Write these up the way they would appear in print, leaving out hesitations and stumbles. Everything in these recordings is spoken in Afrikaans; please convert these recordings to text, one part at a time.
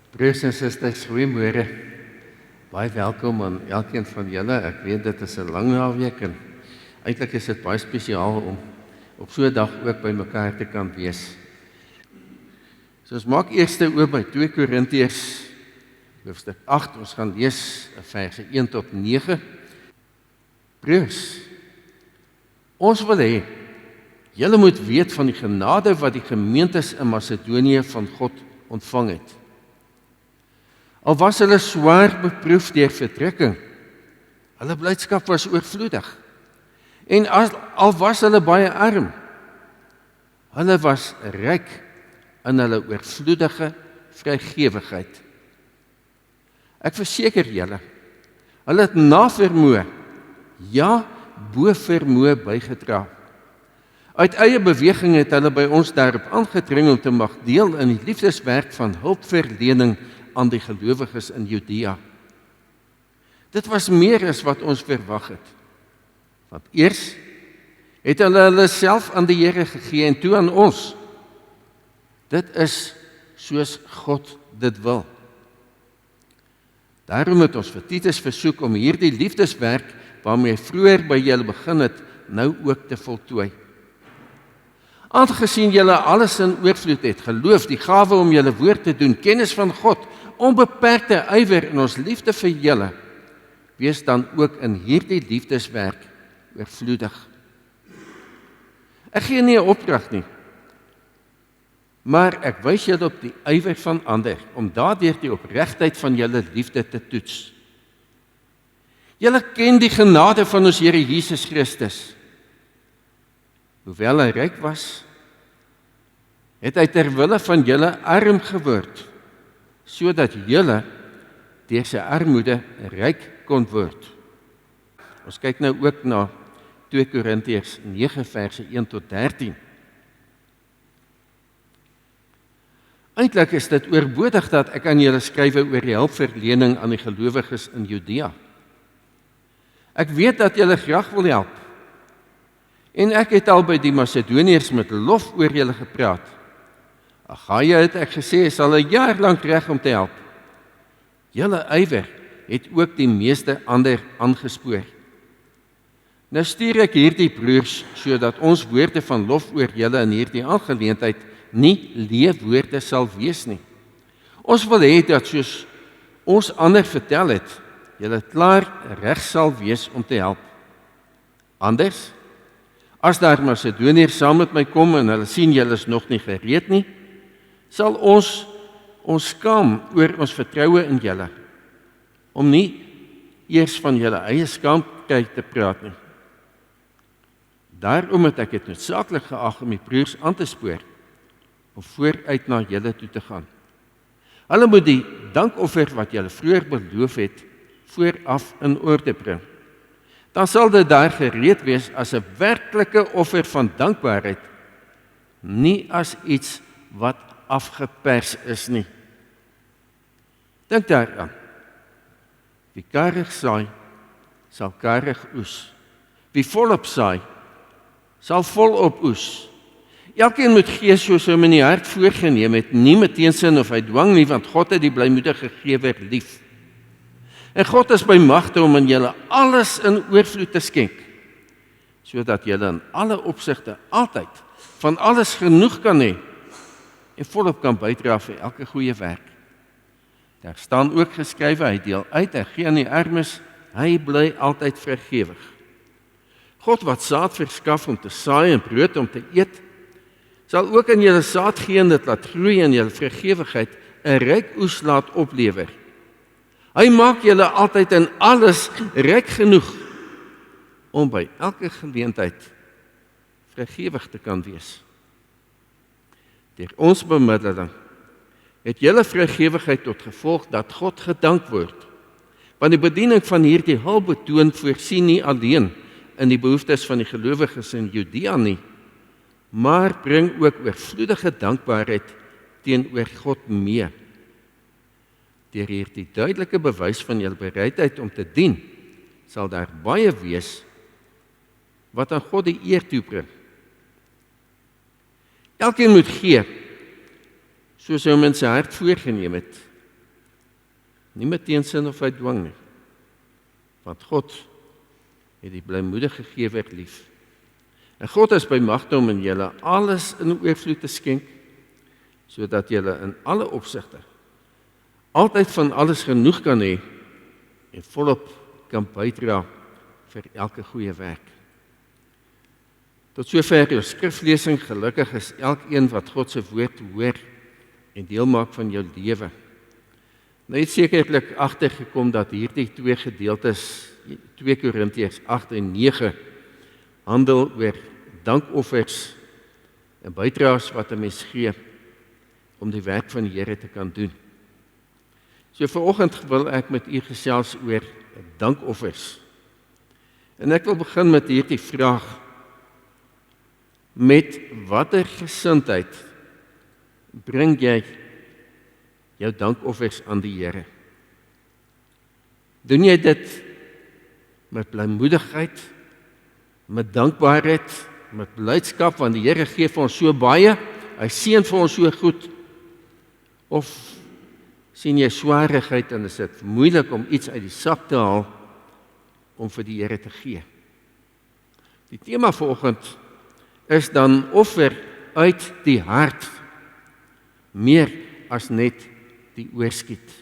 Broers en susters, goeiemôre. Baie welkom aan elkeen van julle. Ek weet dit is 'n lang naweek en eintlik is dit baie spesiaal om op so 'n dag ook by mekaar te kan wees. So ons maak eers oop by 2 Korintiërs hoofstuk 8. Ons gaan lees verse 1 tot 9. Broers, ons wil hê julle moet weet van die genade wat die gemeentes in Macedonië van God ontvang het. Al was hulle swaar beproef deur verdrukking, hulle blydskap was oorvloedig. En al was hulle baie arm, hulle was ryk in hulle oorvloedige vrygewigheid. Ek verseker julle, hulle het na vermoë, ja, bo vermoë bygedra. Uit eie beweging het hulle by ons daarop aangedring om te mag deel in die liefdeswerk van hulpverlening aan die gelowiges in Judea. Dit was meer as wat ons verwag het. Want eers het hulle self aan die Here gegee en toe aan ons. Dit is soos God dit wil. Daarom het ons vir Titus versoek om hierdie liefdeswerk waarmee hy vroeër by julle begin het, nou ook te voltooi. Aangesien julle alles in oorvloed het, geloof, die gawe om julle woord te doen, kennis van God, onbeperkte ywer in ons liefde vir julle, wees dan ook in hierdie liefdeswerk oorvloedig. Ek gee nie 'n opdrag nie, maar ek wys julle op die ywer van ander, om daardeur die opregtheid van julle liefde te toets. Julle ken die genade van ons Here Jesus Christus. Hoewel hy ryk was, het hy ter wille van julle arm geword, sodat julle deur sy armoede ryk kon word. Ons kyk nou ook na 2 Korintiërs 9 verse 1 tot 13. Eintlik is dit oorbodig dat ek aan julle skrywe oor die hulpverlening aan die gelowiges in Judea. Ek weet dat julle graag wil help. En ek het al by die Macedoniërs met lof oor julle gepraat. Agaia het ek gesê, is al 'n jaar lank reg om te help. Julle ywer het ook die meeste ander aangespoor. Nou stuur ek hierdie broers, sodat ons woorde van lof oor julle in hierdie aangeleentheid nie leefwoorde sal wees nie. Ons wil hê dat soos ons ander vertel het, julle klaar reg sal wees om te help. Anders, as daar Macedoniërs saam met my kom en hulle sien julle is nog nie gereed nie, sal ons skaam oor ons vertroue in julle, om nie eers van julle eie skaamkheid te praat nie. Daarom het ek dit noodsaaklik geag om die broers aan te spoor, om vooruit na julle toe te gaan. Hulle moet die dankoffer wat julle vroeër beloof het, vooraf in orde bring. Dan sal dit daar gereed wees as 'n werklike offer van dankbaarheid, nie as iets wat afgepers is nie. Dink daaraan. Wie karig saai, sal karig oes. Wie volop saai, sal volop oes. Elkeen moet gee soos hom in die hart voorgenem het, nie met teensin of uit dwang nie, want God het die blymoedige gewer lief. En God is by magte om aan julle alles in oorvloed te skenk, sodat julle in alle opsigte altyd van alles genoeg kan hê en volop kan bydra vir elke goeie werk. Daar staan ook geskrywe, hy deel uit, hy gee aan die armes, hy bly altyd vrygewig. God wat saad verskaf om te saai en brood om te eet, sal ook aan julle saad gee en dit laat groei en julle vrygewigheid 'n ryk oes laat oplewer. Hy maak julle altyd in alles ryk genoeg om by elke geleentheid vrygewig te kan wees. Deur ons bemiddeling het julle vrygewigheid tot gevolg dat God gedank word. Want die bediening van hierdie hulp betoon voorsien nie alleen in die behoeftes van die gelowiges in Judea nie, maar bring ook oorvloedige dankbaarheid teenoor God mee. Deur hierdie duidelike bewys van julle bereidheid om te dien, sal daar baie wees wat aan God die eer toebring. Elkeen moet gee, soos hy hom in sy hart voorgenem het, nie met teensin of uit dwang nie, want God het die blymoedige gewer lief. En God is by magte om in julle alles in oorvloed te skenk, sodat julle in alle opsigte altyd van alles genoeg kan hê en volop kan bydra vir elke goeie werk. Tot sover jou skriflesing. Gelukkig is elkeen wat God se woord hoor en deel maak van jou lewe. Nou het sekerlik agtergekom dat hierdie twee gedeeltes, 2 Korintiërs 8 en 9, handel oor dankoffers en bydraes wat 'n mens gee om die werk van die Here te kan doen. So vanoggend wil ek met u gesels oor dankoffers. En ek wil begin met hierdie vraag: met watter gesindheid bring jy jou dankoffers aan die Here? Doen jy dit met blymoedigheid, met dankbaarheid, met blydskap, want die Here gee vir ons so baie, hy seën vir ons so goed? Of sien jy swaarigheid en is dit moeilik om iets uit die sak te haal om vir die Here te gee? Die tema vanoggend is dan offer uit die hart, meer as net die oorskiet.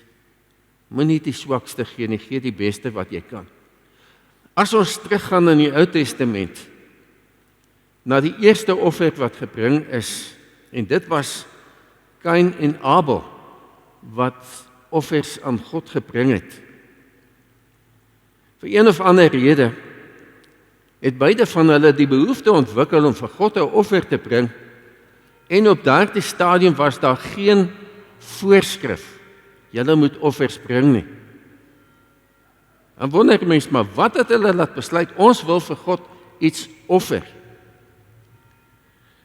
Moenie die swakste gee nie, gee die beste wat jy kan. As ons teruggaan in die Ou Testament, na die eerste offer wat gebring is, en dit was Kain en Abel, wat offers aan God gebring het. Vir een of ander rede, het beide van hulle die behoefte ontwikkel om vir God 'n offer te bring, en op daardie stadium was daar geen voorskrif, julle moet offers bring nie. En wonder mens maar, wat het hulle laat besluit? Ons wil vir God iets offer.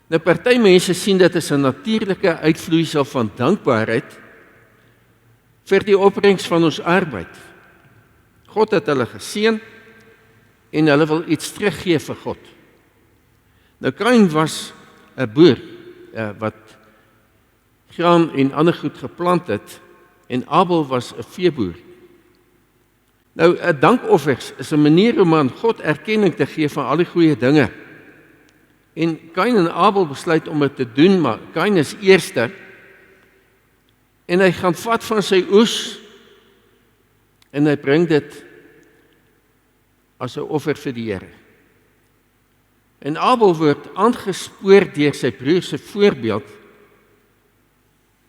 Nou, party mense sien dit as 'n natuurlike uitvloeisel van dankbaarheid vir die opbrengs van ons arbeid. God het hulle geseën en hulle wil iets teruggee vir God. Nou, Kain was 'n boer wat graan en ander goed geplant het, en Abel was 'n veeboer. Nou, 'n dankoffers is 'n manier om aan God erkenning te gee van al die goeie dinge. En Kain en Abel besluit om dit te doen, maar Kain is eerste, en hy gaan vat van sy oes, en hy bring dit as 'n offer vir die Here. En Abel word aangespoor deur sy broer se voorbeeld,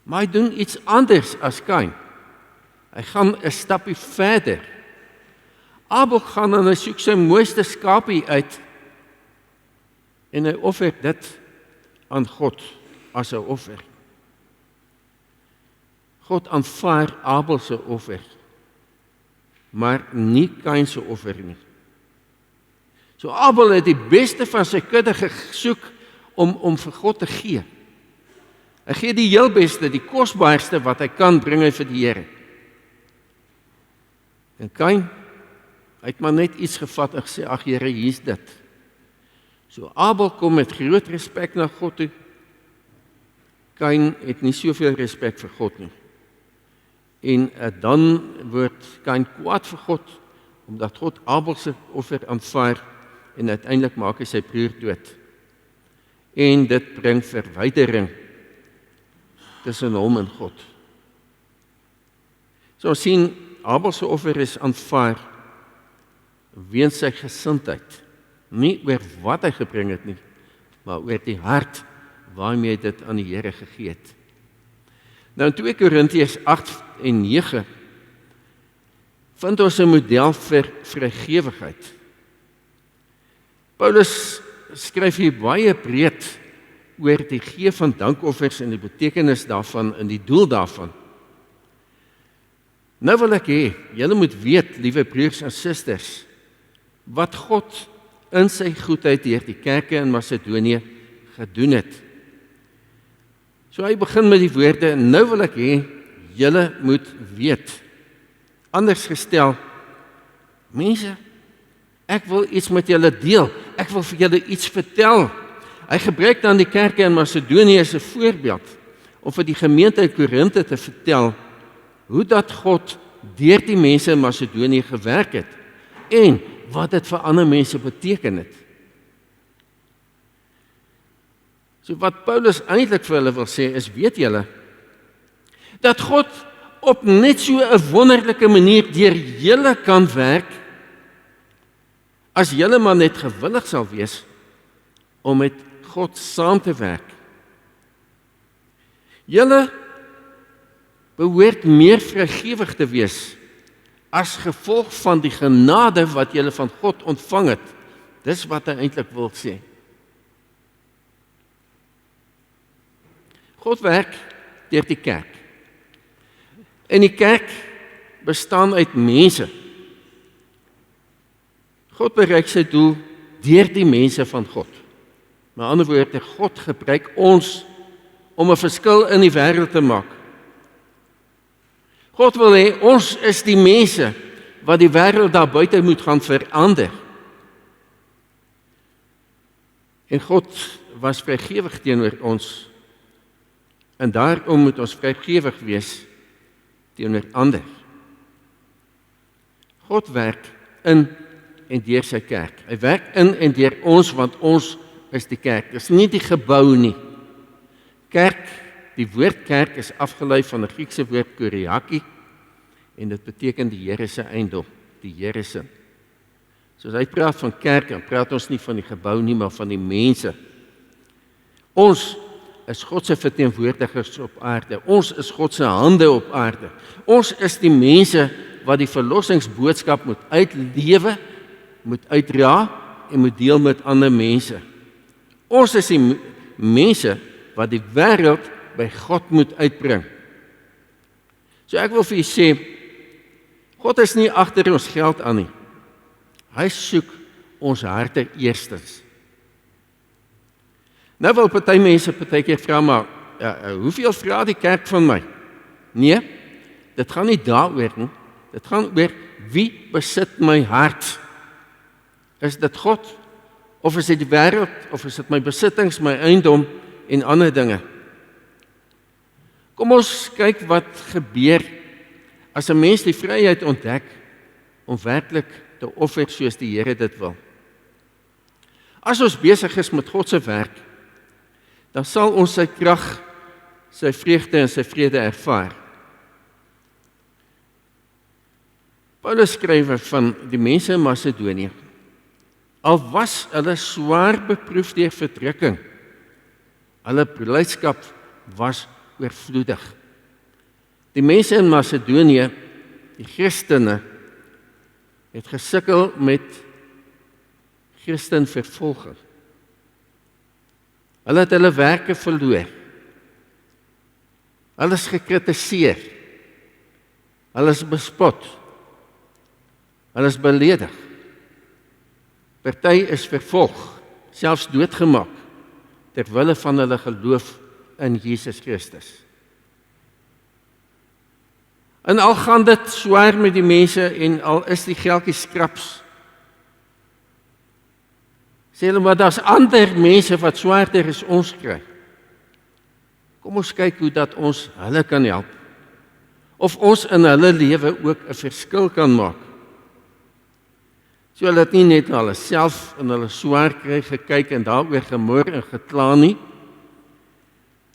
maar hy doen iets anders as Kain. Hy gaan 'n stappie verder. Abel gaan en hy soek sy mooiste skapie uit, en hy offer dit aan God as 'n offer. God aanvaar Abel se offer, maar nie Kain se offer nie. So Abel het die beste van sy kudde gesoek om vir God te gee. Hy gee die heel beste, die kosbaarste wat hy kan, bring hy vir die Here. En Kain, hy het maar net iets gevat en gesê, ag Here, hier's dit. So Abel kom met groot respek na God toe. Kain het nie soveel respek vir God nie. En dan word Kain kwaad vir God, omdat God Abel se offer aanvaar, en uiteindelik maak hy sy broer dood. En dit bring verwydering tussen hom en God. So ons sien, Abel se offer is aanvaar weens sy gesindheid. Nie oor wat hy gebring het nie, maar oor die hart waarmee hy dit aan die Here gegee het. Nou in 2 Korintiërs 8 en 9 vind ons 'n model vir vrygewigheid. Paulus skryf hier baie breed oor die gee van dankoffers en die betekenis daarvan en die doel daarvan. Nou wil ek hê, julle moet weet, liewe broers en susters, wat God in sy goedheid deur die kerke in Macedonië gedoen het. So hy begin met die woorde, nou wil ek hê, julle moet weet. Anders gestel, mense, ek wil iets met julle deel, ek wil vir julle iets vertel. Hy gebruik dan die kerke in Macedonië as 'n voorbeeld, om vir die gemeente in Korinthe te vertel, hoe dat God deur die mense in Macedonië gewerk het en wat dit vir ander mense beteken het. So wat Paulus eintlik vir hulle wil sê is, weet julle, dat God op net so 'n wonderlike manier deur julle kan werk, as julle maar net gewillig sal wees om met God saam te werk. Julle behoort meer vrygewig te wees as gevolg van die genade wat julle van God ontvang het. Dis wat hy eintlik wil sê. God werk deur die kerk. En die kerk bestaan uit mense. God bereik sy doel deur die mense van God. Met ander woorde, God gebruik ons om 'n verskil in die wêreld te maak. God wil hê ons is die mense wat die wêreld daar buite moet gaan verander. En God was vrygewig teenoor ons. En daarom moet ons vrygewig wees teenoor ander. God werk in en deur sy kerk. Hy werk in en deur ons, want ons is die kerk. Dit is nie die gebou nie. Kerk, die woord kerk is afgelei van 'n Griekse woord kuriaki, en dit beteken die Here se eiendom, die Here se. So as hy praat van kerk, dan praat ons nie van die gebou nie, maar van die mense. Ons is God se verteenwoordigers op aarde. Ons is God se hande op aarde. Ons is die mense wat die verlossingsboodskap moet uitlewe, moet uitdra en moet deel met ander mense. Ons is die mense wat die wêreld by God moet uitbring. So ek wil vir julle sê, God is nie agter ons geld aan nie. Hy soek ons harte eerstens. Nou wil party mense partykeer vra, maar hoeveel vra die kerk van my? Nee, dit gaan nie daaroor nie. Dit gaan oor wie besit my hart. Is dit God? Of is dit die wêreld? Of is dit my besittings, my eiendom en ander dinge? Kom ons kyk wat gebeur as 'n mens die vryheid ontdek om werklik te offer soos die Here dit wil. As ons besig is met God se werk, dan sal ons sy krag, sy vreugde en sy vrede ervaar. Paulus skryf van die mense in Macedonië. Al was hulle swaar beproef deur verdrukking, hulle blydskap was oorvloedig. Die mense in Macedonië, die Christene, het gesukkel met Christenvervolging. Hulle het hulle werke verloor. Hulle is gekritiseer. Hulle is bespot. Hulle is beledig. Party is vervolg, selfs doodgemaak, ter wille van hulle geloof in Jesus Christus. En al gaan dit swaar met die mense en al is die geldjie skraps, sê hulle, maar daar's ander mense wat swaarder as ons kry. Kom ons kyk hoe dat ons hulle kan help. Of ons in hulle lewe ook 'n verskil kan maak. So hulle het nie net na hulle self en hulle swaar kry gekyk en daaroor gemor en gekla nie.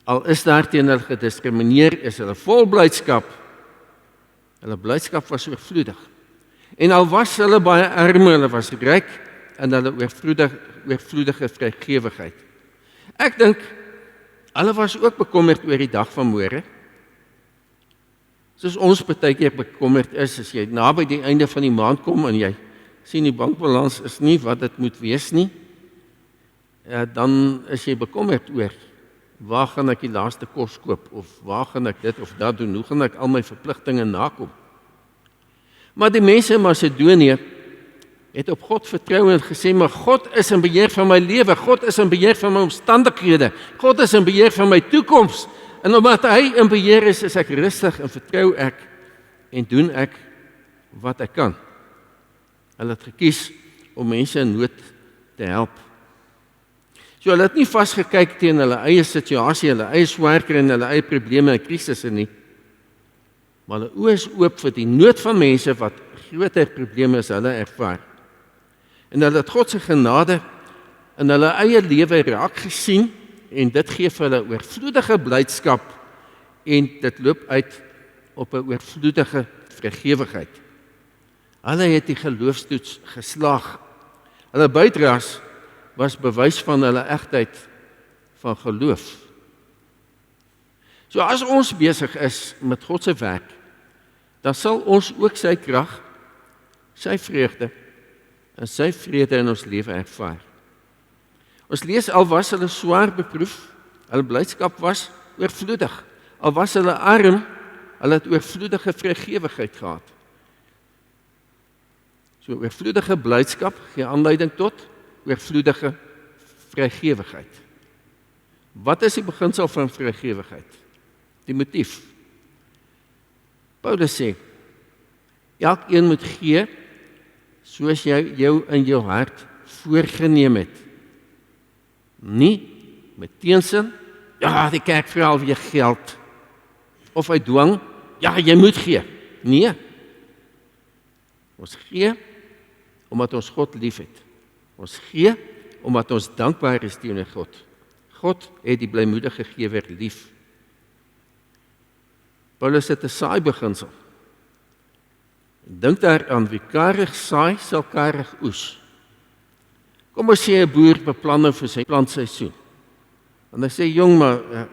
Al is daar teen hulle gediskrimineer, is hulle vol blydskap. Hulle blydskap was oorvloedig. En al was hulle baie arm, hulle was ryk in hulle oorvloedige vrygewigheid. Ek dink hulle was ook bekommerd oor die dag van môre. Soos ons partykeer bekommerd is as jy naby die einde van die maand kom en jy sien die bankbalans is nie wat dit moet wees nie. Dan is jy bekommerd oor waar gaan ek die laaste kos koop of waar gaan ek dit of dat doen, hoe gaan ek al my verpligtinge nakom. Maar die mense in Macedonië het op God vertrou en gesê, maar God is in beheer van my lewe, God is in beheer van my omstandighede, God is in beheer van my toekoms, en omdat hy in beheer is ek rustig en vertrou ek en doen ek wat ek kan. Hulle het gekies om mense in nood te help. So hulle het nie vasgekyk teen hulle eie situasie, hulle eie swaar kry en hulle eie probleme en krisisse nie. maar hulle oë is oop vir die nood van mense wat groter probleme as hulle ervaar. En hulle het God se genade in hulle eie lewe raak gesien en dit gee vir hulle oorvloedige blydskap en dit loop uit op 'n oorvloedige vergewigheid. Hulle het die geloofstoets geslaag. Hulle bydraes was bewys van hulle egtheid van geloof. So as ons besig is met God se werk, dan sal ons ook sy krag, sy vreugde en sy vrede in ons lewe ervaar. Ons lees al was hulle swaar beproef, hulle blydskap was oorvloedig. Al was hulle arm, hulle het oorvloedige vrygewigheid gehad. So oorvloedige blydskap gee aanleiding tot oorvloedige vrygewigheid. Wat is die beginsel van vrygewigheid? Die motief. Paulus sê, elkeen moet gee soos jy jou in jou hart voorgenem het. Nie met teensin, ja, die kerk vra alweer geld, of uit dwang, ja, jy moet gee. Nee. Ons gee omdat ons God liefhet. Ons gee omdat ons dankbaar is teenoor God. God het die blymoedige gewer lief. Paulus het 'n saai beginsel. Dink daaraan, wie karig saai, sal karig oes. Kom ons sê 'n boer beplan vir sy plantseisoen. En hy sê, jong, maar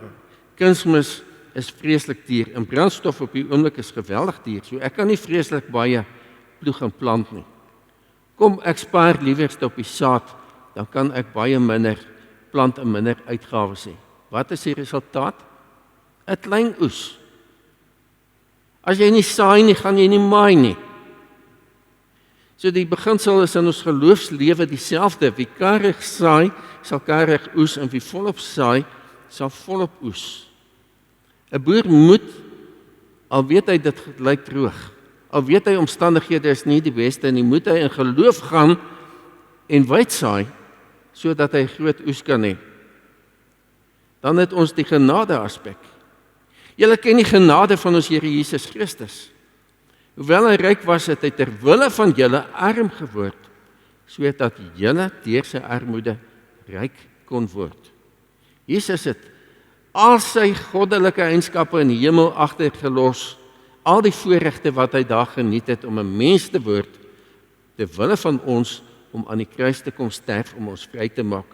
kunsmis is vreeslik duur en brandstof op die oomblik is geweldig duur, so ek kan nie vreeslik baie ploeg en plant nie. Kom, ek spaar liewerst op die saad, dan kan ek baie minder plant en minder uitgawes hê. Wat is die resultaat? 'n klein oes. As jy nie saai nie, gaan jy nie maai nie. So die beginsel is in ons geloofslewe dieselfde. Wie karig saai, sal karig oes en wie volop saai, sal volop oes. 'n Boer moet, al weet hy dit lyk droog, al weet hy omstandighede is nie die beste nie, moet hy in geloof gaan en wyd saai, sodat hy groot oes kan hê. Dan het ons die genade aspek. Julle ken die genade van ons Here Jesus Christus. Hoewel hy ryk was, het hy ter wille van julle arm geword, sodat julle deur sy armoede ryk kon word. Jesus het al sy goddelike eienskappe in die hemel agtergelos, al die voorregte wat hy daar geniet het om 'n mens te word, ter wille van ons, om aan die kruis te kom sterf, om ons vry te maak.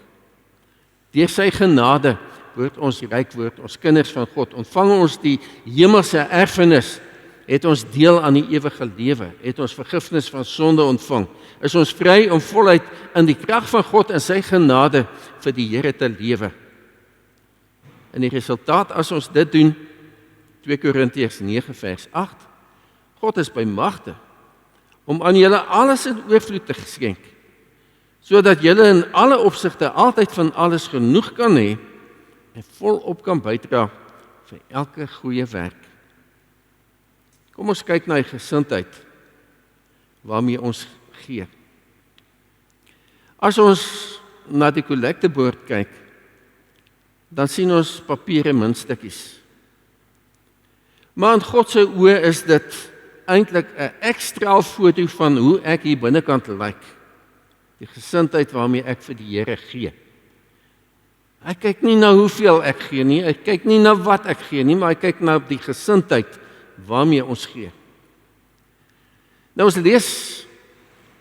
Deur sy genade word ons ryk, word ons kinders van God, ontvang ons die hemelse erfenis, het ons deel aan die ewige lewe, het ons vergifnis van sonde ontvang, is ons vry om voluit in die krag van God en sy genade vir die Here te lewe. En die resultaat as ons dit doen, 2 Korintiërs 9 vers 8, God is by magte om aan julle alles in oorvloed te skenk, sodat julle in alle opsigte altyd van alles genoeg kan hê en volop kan bydra vir elke goeie werk. Kom ons kyk na die gesindheid waarmee ons gee. As ons na die kollektebord kyk, dan sien ons papiere muntstukkies. Maar in God se oë is dit eintlik 'n ekstra foto van hoe ek hier binnekant lyk. Die gesindheid waarmee ek vir die Here gee. Hy kyk nie na hoeveel ek gee nie, hy kyk nie na wat ek gee nie, maar hy kyk na die gesindheid waarmee ons gee. Nou ons lees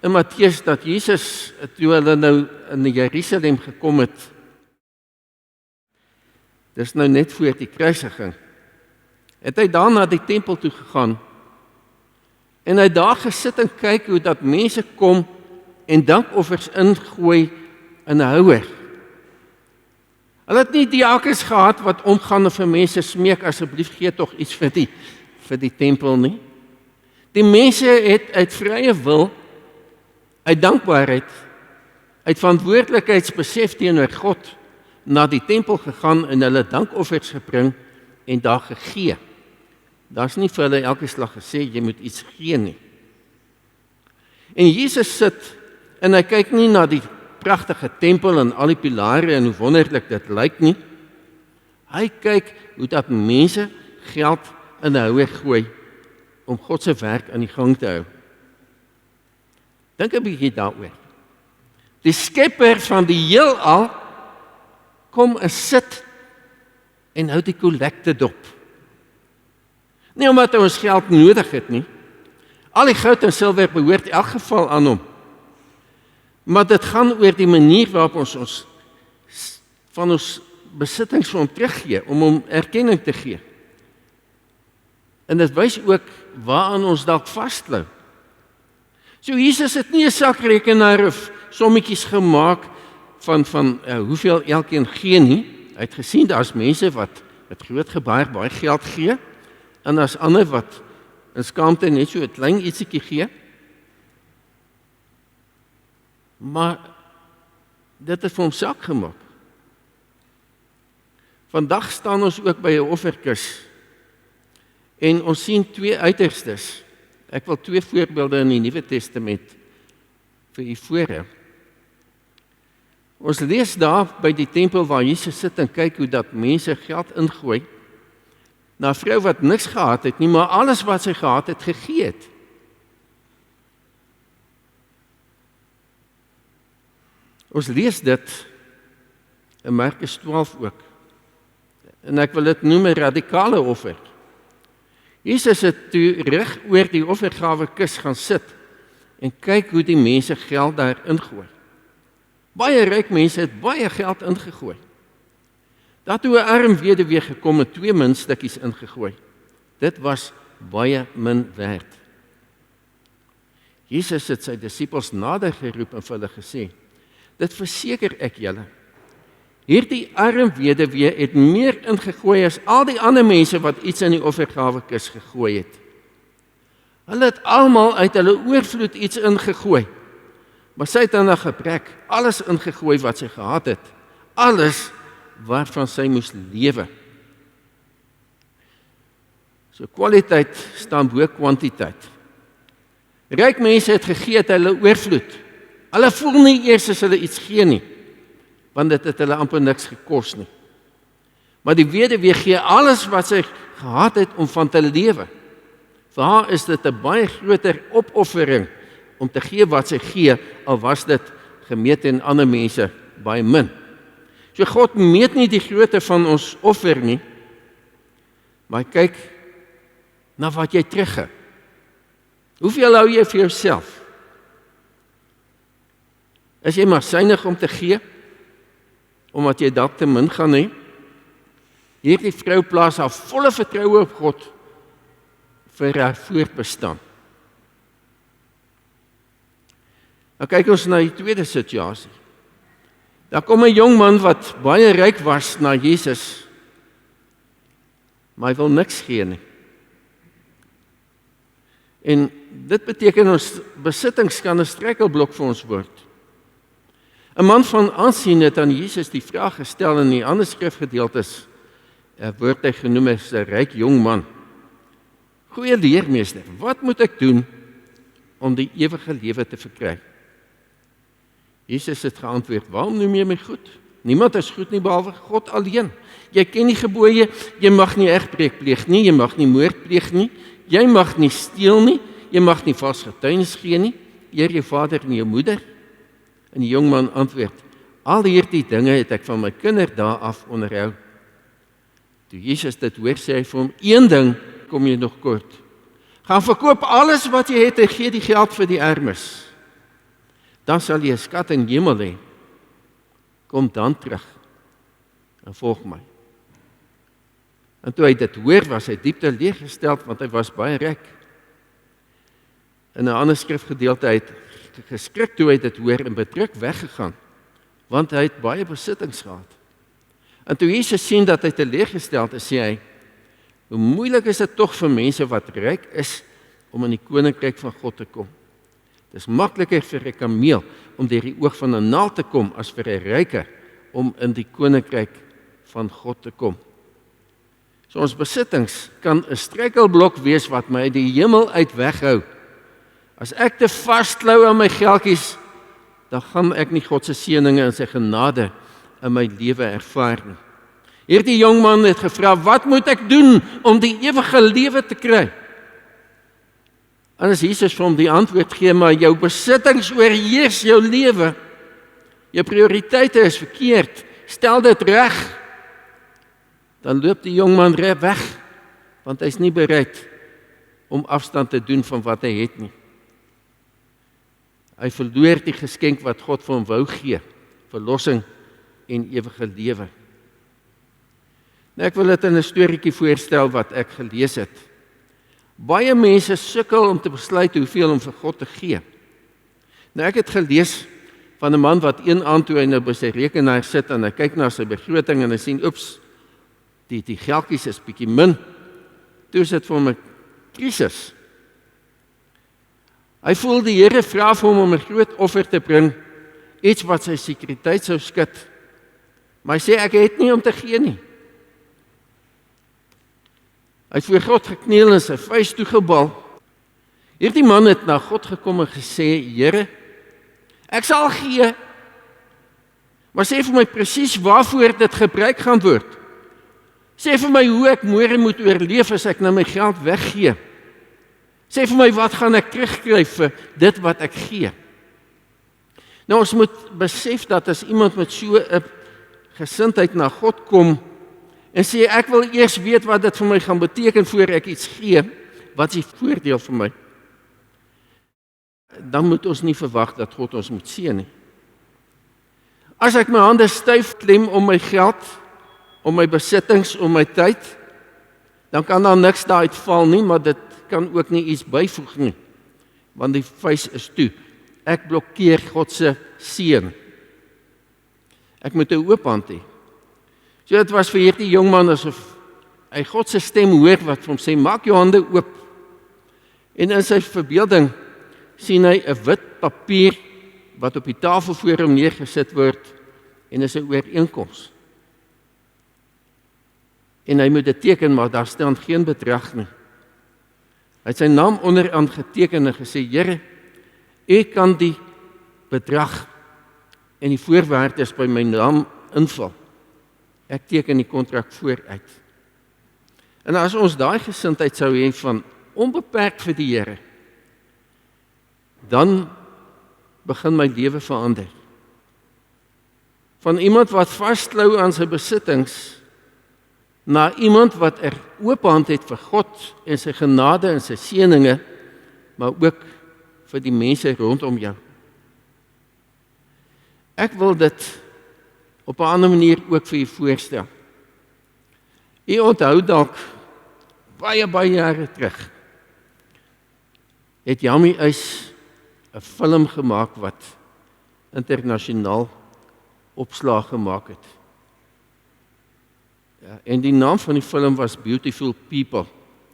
in Matteus dat Jesus, toe hulle nou in Jerusalem gekom het, dis nou net voor die kruisiging, het hy daar na die tempel toe gegaan, en hy daar gesit en kyk hoe dat mense kom en dankoffers ingooi in 'n houer. Hulle het nie diakens gehad wat omgaan en vir mense smeek, asseblief gee tog iets vir die tempel nie. Die mense het uit vrye wil, uit dankbaarheid, uit verantwoordelikheidsbesef teenoor God, na die tempel gegaan en hulle dankoffers gebring en daar gegee. Daar's nie vir hulle elke slag gesê, jy moet iets gee nie. En Jesus sit, en hy kyk nie na die pragtige tempel en al die pilare en hoe wonderlik dit lyk nie. Hy kyk hoe dat mense geld in 'n houer gooi om God se werk aan die gang te hou. Dink 'n bietjie daaroor. Die skepper van die heelal kom en sit en hou die kollekte dop. Nie omdat hy ons geld nodig het nie. Al die goud en silwer behoort in elk geval aan hom. Maar dit gaan oor die manier waarop ons van ons besittings vir hom teruggee, om hom erkenning te gee. En dit wys ook waaraan ons dalk vasklou. So Jesus het nie 'n sakrekenaar of sommetjies gemaak van hoeveel elkeen gee nie. Hy het gesien daar's mense wat met groot gebaar baie geld gee, en daar's ander wat in skaamte net so 'n klein ietsiekie gee. Maar dit het vir hom saak gemaak. Vandag staan ons ook by 'n offerkis en ons sien twee uiterstes. Ek wil twee voorbeelde in die Nuwe Testament vir u voorhou. Ons lees daar by die tempel waar Jesus sit en kyk hoe dat mense geld ingooi na 'n vrou wat niks gehad het nie, maar alles wat sy gehad het gegee het. Ons lees dit in Markus 12 ook. En ek wil dit noem 'n radikale offer. Jesus het toe reg oor die offergawe kus gaan sit en kyk hoe die mense geld daar ingooi. Baie ryk mense het baie geld ingegooi. Daar toe 'n arm weduwee gekom en 2 muntstukkies ingegooi. Dit was baie min werd. Jesus het sy disippels nader geroep en vir hulle gesê: "Dit verseker ek julle, hierdie arm weduwee het meer ingegooi as al die ander mense wat iets in die offergawekis gegooi het. Hulle het almal uit hulle oorvloed iets ingegooi, maar sy het aan 'n gebrek alles ingegooi wat sy gehad het, alles waarvan sy moes lewe." So kwaliteit staan bo kwantiteit. Ryk mense het gegee uit hulle oorvloed. Hulle voel nie eers as hulle iets gee nie, want dit het hulle amper niks gekos nie. Maar die weduwee gee alles wat sy gehad het om van te lewe. Vir haar is dit 'n baie groter opoffering om te gee wat sy gee, al was dit gemeet in ander mense baie min. So God meet nie die grootte van ons offer nie, maar hy kyk na wat jy teruggee. Hoeveel hou jy vir jouself? Is jy maar synig om te gee, omdat jy dalk te min gaan hê? Hierdie vrou plaas haar volle vertroue op God vir haar voortbestaan. Nou kyk ons na die tweede situasie. Daar kom 'n jong man wat baie ryk was na Jesus, maar hy wil niks gee nie. En dit beteken ons besittings kan 'n struikelblok vir ons word. 'n Man van aansien het aan Jesus die vraag gestel in die ander skrifgedeeltes, word hy genoem as 'n ryk jong man. Goeie leermeester, wat moet ek doen om die ewige lewe te verkry? Jesus het geantwoord: waarom noem jy my goed? Niemand is goed nie behalwe God alleen. Jy ken die gebooie, jy mag nie egbreek pleeg nie, jy mag nie moord pleeg nie, jy mag nie steel nie, jy mag nie vals getuienis gee nie, eer jou vader en jou moeder. En die jong man antwoord: al hierdie dinge het ek van my kinderdae af onderhou. Toe Jesus dit hoor, sê hy vir hom: een ding kom jy nog kort. Gaan verkoop alles wat jy het en gee die geld vir die armes. Dan sal jy 'n skat in die hemel hê. Kom dan terug en volg my. En toe hy dit hoor, was hy diep teleurgesteld, want hy was baie ryk. In 'n ander skrifgedeelte het geskrik toe hy dit hoor en bedruk weggegaan, want hy het baie besittings gehad. En toe Jesus sien dat hy teleurgesteld is, sê hy: hoe moeilik is dit tog vir mense wat ryk is om in die koninkryk van God te kom. Dit is makliker vir 'n kameel om deur die oog van 'n naald te kom as vir 'n ryker om in die koninkryk van God te kom. So ons besittings kan 'n struikelblok wees wat my uit die hemel uit weghou. As ek te vasklou aan my geldjies, dan gaan ek nie God se seëninge en sy genade in my lewe ervaar nie. Hierdie jong man het gevra: wat moet ek doen om die ewige lewe te kry? En as Jesus vir hom die antwoord gee, maar jou besittings oorheers jou lewe, jou prioriteite is verkeerd, stel dit reg, dan loop die jongman weg, want hy is nie bereid om afstand te doen van wat hy het nie. Hy verloor die geskenk wat God vir hom wou gee, verlossing en ewige lewe. Nou, ek wil dit in 'n storieetjie voorstel wat ek gelees het. Baie mense sukkel om te besluit hoeveel om vir God te gee. Nou, ek het gelees van 'n man wat een aand toe hy nou by sy rekenaar sit en hy kyk na sy begroting en hy sien, oeps, die geldjies is bietjie min. Toe is dit vir hom 'n krisis. Hy voel die Here vra vir hom om 'n groot offer te bring, iets wat sy sekuriteit sou skud. Maar hy sê, ek het nie om te gee nie. Hy het voor God gekniel en sy vuis toegebal. Hierdie man het na God gekom en gesê, Here, ek sal gee, maar sê vir my presies waarvoor dit gebruik gaan word. Sê vir my hoe ek môre moet oorleef as ek nou my geld weggee. Sê vir my wat gaan ek terugkry vir dit wat ek gee. Nou ons moet besef dat as iemand met so 'n gesindheid na God kom en sê ek wil eers weet wat dit vir my gaan beteken voor ek iets gee, wat is die voordeel vir my? Dan moet ons nie verwag dat God ons moet seën nie. As ek my hande styf klem om my geld, om my besittings, om my tyd, dan kan daar niks daaruit val nie, maar dit kan ook nie iets byvoeg nie, want die vuis is toe. Ek blokkeer God se seën. Ek moet 'n oop hand hê. So dit was vir hierdie jongman asof hy God se stem hoor wat vir hom sê, maak jou hande oop. En in sy verbeelding sien hy 'n wit papier wat op die tafel voor hom neergesit word en is 'n ooreenkoms. En hy moet dit teken, maar daar staan geen bedrag nie. Hy het sy naam onderaan geteken en gesê, Here, U kan die bedrag en die voorwaardes by my naam invul. Ek teken die kontrak vooruit. En as ons daai gesindheid sou hê van onbeperk vir die Here, dan begin my lewe verander. Van iemand wat vasklou aan sy besittings, na iemand wat oop hand het vir God en sy genade en sy seëninge, maar ook vir die mense rondom jou. Ek wil dit op 'n ander manier ook vir u voorstel. U onthou dalk baie jare terug het Jamie Eis 'n film gemaak wat internasionaal opslag gemaak het. Ja, en die naam van die film was Beautiful People.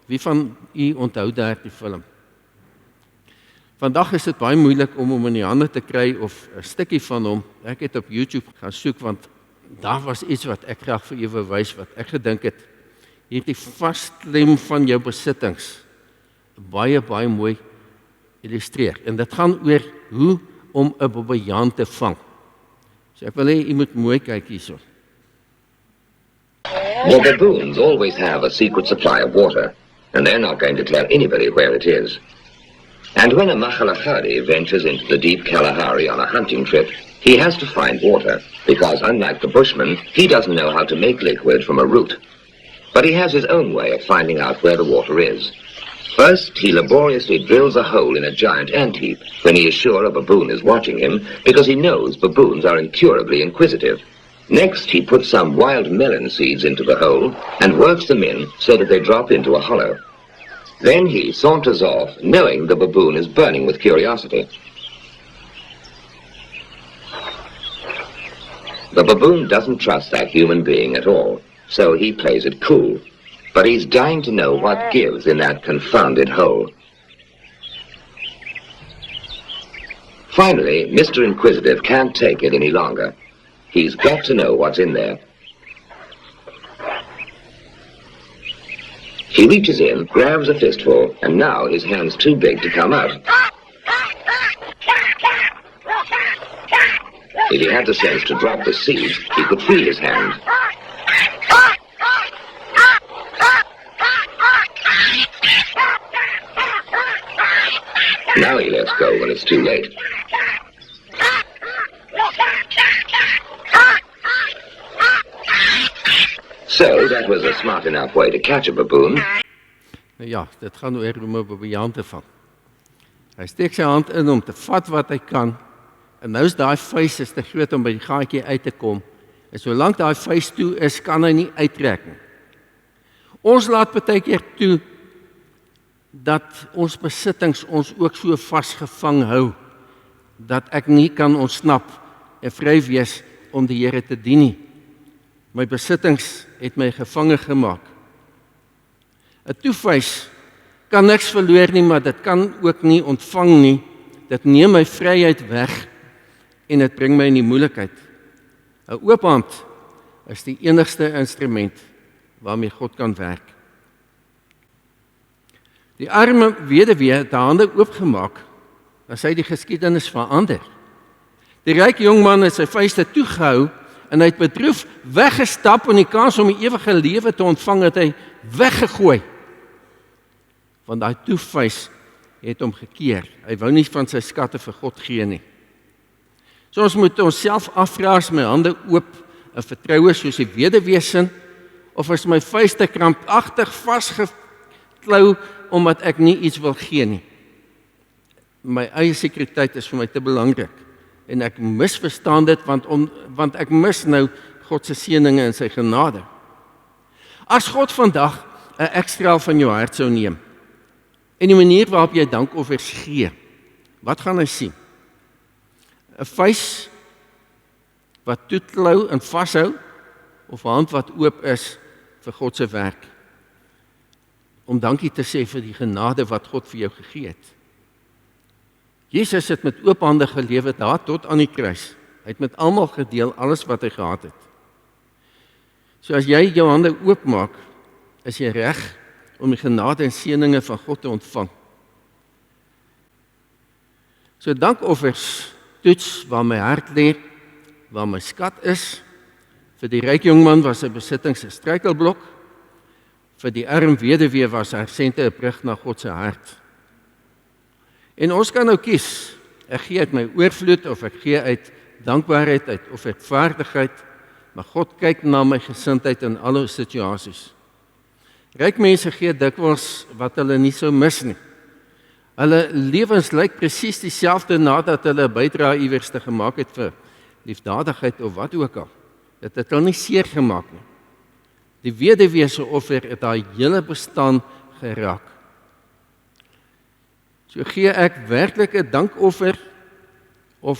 Wie van u onthou daardie film? Vandag is dit baie moeilik om hom in die hande te kry of 'n stukkie van hom. Ek het op YouTube gaan soek want daar was iets wat ek graag vir u wil wys wat ek gedink het hierdie vasklem van jou besittings baie mooi illustreer. En dit gaan oor hoe om 'n bobbejaan te vang. So ek wil hê u moet mooi kyk hierso. Well, baboons always have a secret supply of water, and they're not going to tell anybody where it is. And when a Mahalahari ventures into the deep Kalahari on a hunting trip, he has to find water, because unlike the Bushman, he doesn't know how to make liquid from a root. But he has his own way of finding out where the water is. First, he laboriously drills a hole in a giant ant heap when he is sure a baboon is watching him, because he knows baboons are incurably inquisitive. Next, he puts some wild melon seeds into the hole and works them in so that they drop into a hollow. Then he saunters off, knowing the baboon is burning with curiosity. The baboon doesn't trust that human being at all, so he plays it cool. But he's dying to know what gives in that confounded hole. Finally, Mr. Inquisitive can't take it any longer. He's got to know what's in there. He reaches in, grabs a fistful, and now his hand's too big to come out. If he had the sense to drop the seeds, he could free his hand. Now he lets go when it's too late. So that was a smart enough way to catch a baboon. Nou ja, dit gaan oor om 'n babiaan te vang. Hy steek sy hand in om te vat wat hy kan, en nou is daai vuis te groot om by die gaatjie uit te kom, en solank daai vuis toe is, kan hy nie uittrek nie. Ons laat baie keer toe, dat ons besittings ons ook so vasgevang hou, dat ek nie kan ontsnap en vry wees om die Here te dien nie. My besittings het my gevange gemaak. 'n Toevuis kan niks verloor nie, maar dit kan ook nie ontvang nie. Dit neem my vryheid weg en dit bring my in die moeilikheid. 'n Oop hand is die enigste instrument waarmee God kan werk. Die arme weduwee het haar hande oopgemaak, as hy die geskiedenis verander. Die ryk jongman het sy vuiste toegehou en hy het bedroef weggestap en die kans om die ewige lewe te ontvang het hy weggegooi. Want daai toevuis het hom gekeer. Hy wou nie van sy skatte vir God gee nie. So ons moet onsself afvra, as my hande oop in vertroue soos die weduwee sin, of is my vuiste krampagtig vasgeklou omdat ek nie iets wil gee nie. My eie sekuriteit is vir my te belangrik en ek misverstaan dit want ek mis nou God se seëninge en sy genade. As God vandag 'n ekstra van jou hart sou neem en die manier waarop jy dankoffers gee, wat gaan hy sien? 'n Vuis wat toeklou en vashou, of 'n hand wat oop is vir God se werk, om dankie te sê vir die genade wat God vir jou gegee het. Jesus het met oop hande gelewe daar tot aan die kruis. Hy het met almal gedeel alles wat hy gehad het. So as jy jou hande oopmaak, is jy reg om die genade en seëninge van God te ontvang. So dankoffers toets waar my hart lê, waar my skat is. Vir die ryk jongman was sy besittings 'n struikelblok. Vir die arm weduwee was haar sente 'n brug na God se hart. En ons kan nou kies, ek gee uit my oorvloed of ek gee uit dankbaarheid, uit of regverdigheid, maar God kyk na my gesindheid in alle situasies. Ryk mense gee dikwels wat hulle nie sou mis nie. Hulle lewens lyk presies dieselfde nadat hulle 'n bydrae iewers te gemaak het vir liefdadigheid of wat ook al. Dit het hulle nie seer gemaak nie. Die weduwee se offer het haar hele bestaan geraak. So gee ek werklik 'n dankoffer of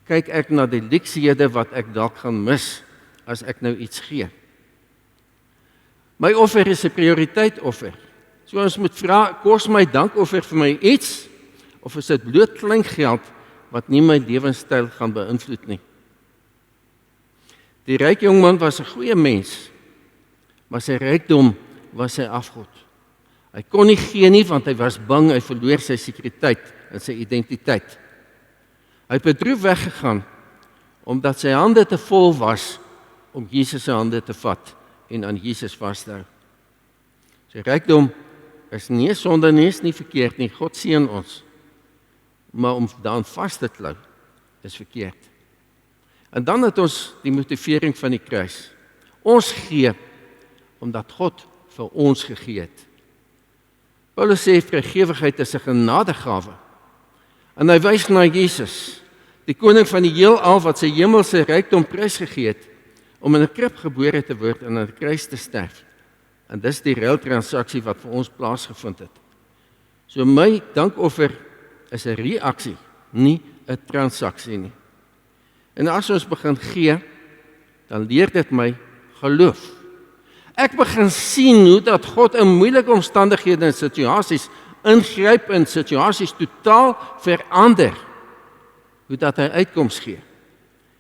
kyk ek na die luksehede wat ek dalk gaan mis as ek nou iets gee? My offer is 'n prioriteit-offer. So ons moet vra, kos my dankoffer vir my iets of is dit bloot klein geld wat nie my lewenstyl gaan beïnvloed nie? Die ryk jongman was 'n goeie mens, maar sy rykdom was sy afgod. Hy kon nie gee nie want hy was bang hy verloor sy sekuriteit en sy identiteit. Hy het bedroef weggegaan omdat sy hande te vol was om Jesus se hande te vat en aan Jesus vas te hou. Sy rykdom is nie sonde nie, is nie verkeerd nie. God seën ons. Maar om daaraan vas te klou is verkeerd. En dan het ons die motivering van die kruis. Ons gee omdat God vir ons gegee het. Paulus sê vrygewigheid is 'n genadegawe. En hy wys na Jesus, die koning van die heelal wat sy hemelse rykdom prysgegee het om in 'n krib gebore te word en aan die kruis te sterf. En dis die ruiltransaksie wat vir ons plaasgevind het. So my dankoffer is 'n reaksie, nie 'n transaksie nie. En as ons begin gee, dan leer dit my geloof. Ek begin sien hoe dat God in moeilike omstandighede en situasies ingryp en situasies totaal verander. Hoe dat hy uitkoms gee.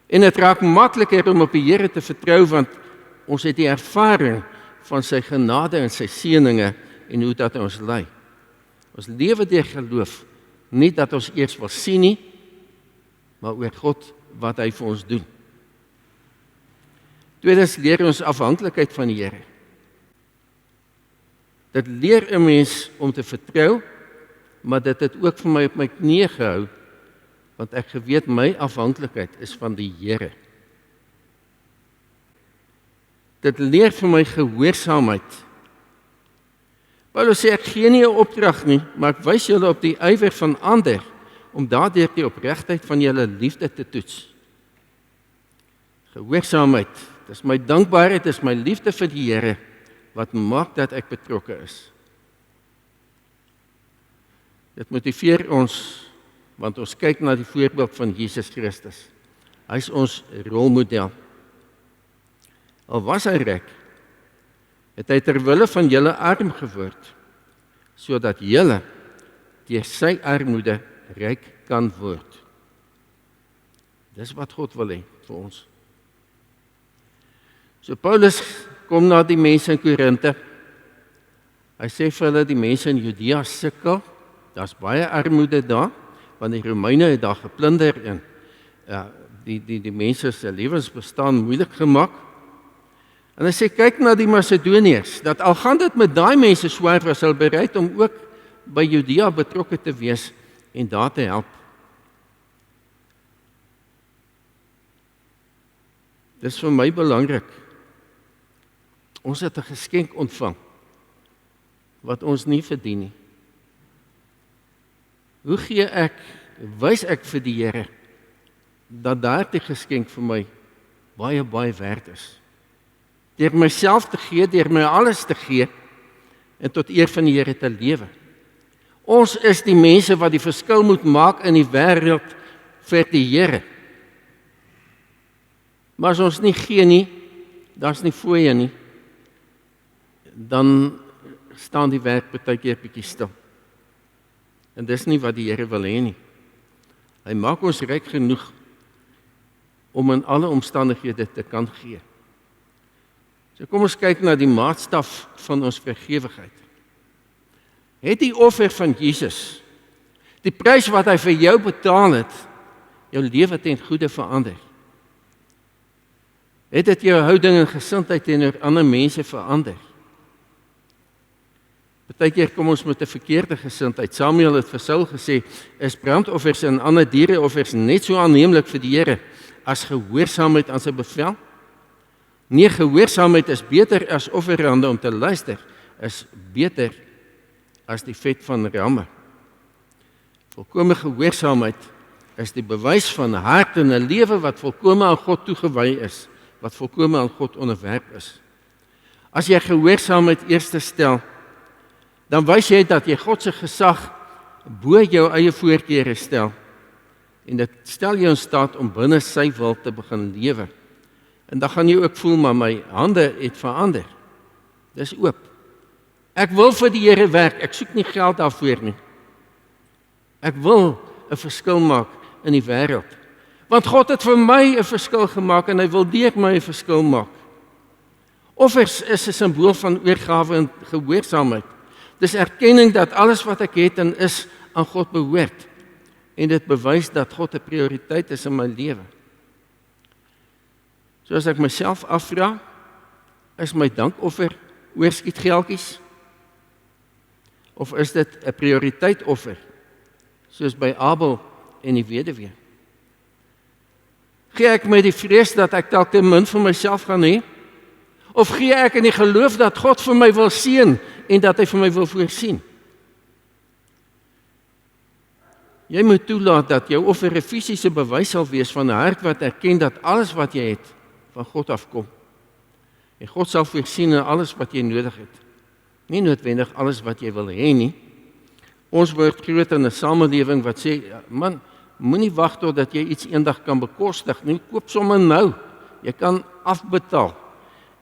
En dit raak makliker om op die Here te vertrou want ons het die ervaring van sy genade en sy seëninge en hoe dat ons lei. Ons lewe deur geloof, nie dat ons eers wil sien nie, maar oor God wat hy vir ons doen. Tweedens leer ons afhanklikheid van die Here. Dit leer 'n mens om te vertrou, maar dit het ook vir my op my knieë gehou, want ek geweet my afhanklikheid is van die Here. Dit leer vir my gehoorsaamheid. Paulus sê, ek gee nie 'n opdrag nie, maar ek wys julle op die ywer van ander, om daardeur die opregtheid van julle liefde te toets. Gehoorsaamheid, dis my dankbaarheid, dis my liefde vir die Here, wat maak dat ek betrokke is. Dit motiveer ons, want ons kyk na die voorbeeld van Jesus Christus. Hy is ons rolmodel. Al was hy ryk, het hy ter wille van julle arm geword, sodat julle deur sy armoede ryk kan word. Dis wat God wil hê vir ons. So Paulus kom na die mense in Korinthe. Hy sê vir hulle, die mense in Judea sukkel, daar's baie armoede daar, want die Romeine het daar geplunder en die mense se lewensbestaan moeilik gemaak. En hy sê, kyk na die Macedoniërs, dat al gaan dit met daai mense swaar, was hulle bereid om ook by Judea betrokke te wees en daar te help. Dis vir my belangrik. Ons het 'n geskenk ontvang wat ons nie verdien nie. Hoe wys ek vir die Here dat daardie geskenk vir my baie, baie werd is? Deur myself te gee, deur my alles te gee en tot eer van die Here te lewe. Ons is die mense wat die verskil moet maak in die wêreld vir die Here. Maar as ons nie gee nie, daar's nie fooie nie, dan staan die werk baie keer bietjie stil. En dis nie wat die Here wil hê nie. Hy maak ons ryk genoeg om in alle omstandighede te kan gee. So kom ons kyk na die maatstaf van ons vergewigheid. Het die offer van Jesus, die prys wat hy vir jou betaal het, jou lewe ten goeie verander? Het dit jou houding en gesindheid teenoor ander mense verander? Partykeer kom ons met 'n verkeerde gesindheid. Samuel het vir Saul gesê, is brandoffers en ander diereoffers net so aanneemlik vir die Here as gehoorsaamheid aan sy bevel? Nee, gehoorsaamheid is beter as offerande, om te luister is beter as die vet van ramme. Volkome gehoorsaamheid is die bewys van hart en 'n lewe wat volkome aan God toegewy is, wat volkome aan God onderwerp is. As jy gehoorsaamheid eerste stel, dan wys jy dat jy God se gesag bo jou eie voorkeure stel, en dit stel jou in staat om binne sy wil te begin lewe. En dan gaan jy ook voel, maar my hande het verander. Dis oop. Ek wil vir die Here werk, ek soek nie geld daarvoor nie. Ek wil 'n verskil maak in die wêreld. Want God het vir my 'n verskil gemaak en hy wil deur my 'n verskil maak. Offers is 'n simbool van oorgawe en gehoorsaamheid. Dis erkenning dat alles wat ek het en is aan God behoort. En dit bewys dat God 'n prioriteit is in my lewe. So as ek myself afvra, is my dankoffer oorskietgeldjies? Of is dit 'n prioriteitoffer, soos by Abel en die weduwee? Gee ek met die vrees dat ek dalk te min vir myself gaan hê? Of gee ek in die geloof dat God vir my wil seën en dat hy vir my wil voorsien? Jy moet toelaat dat jou offer 'n fisiese bewys sal wees van 'n hart wat erken dat alles wat jy het van God afkom. En God sal voorsien in alles wat jy nodig het. Nie noodwendig alles wat jy wil hê nie. Ons word groot in 'n samelewing wat sê, man, moenie wag totdat jy iets eendag kan bekostig nie, koop sommer nou. Jy kan afbetaal.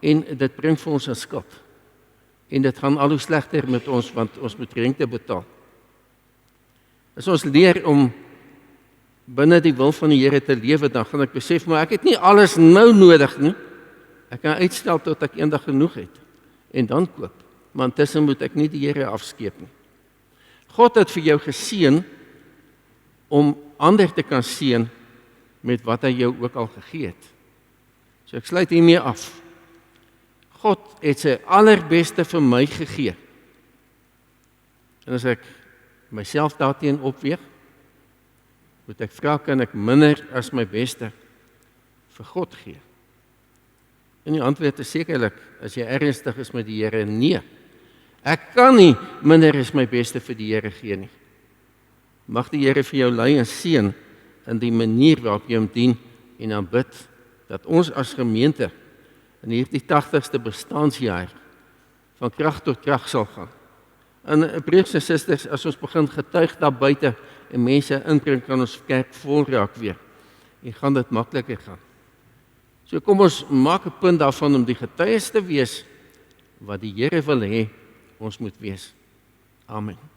En dit bring vir ons 'n skuld. En dit gaan al hoe slegter met ons, want ons moet rente betaal. As ons leer om binne die wil van die Here te lewe, dan gaan ek besef, maar ek het nie alles nou nodig nie. Ek kan uitstel tot ek eendag genoeg het. En dan koop. Maar intussen moet ek nie die Here afskeep nie. God het vir jou geseën om ander te kan seën met wat hy jou ook al gegee het. So ek sluit hiermee af. God het sy allerbeste vir my gegee. En as ek myself daarteen opweeg? Moet ek vra, kan ek minder as my beste vir God gee? En die antwoord is sekerlik, as jy ernstig is met die Here, nee. Ek kan nie minder as my beste vir die Here gee nie. Mag die Here vir jou lei en seën in die manier waarop jy hom dien en aanbid, dat ons as gemeente in hierdie 80ste bestaanjaar van krag tot krag sal gaan. En broers en susters, as ons begin getuig daar buite en mense inbring, kan ons kerk vol raak weer. En gaan dit makliker gaan. So kom ons maak 'n punt daarvan om die getuies te wees wat die Here wil hê ons moet wees. Amen.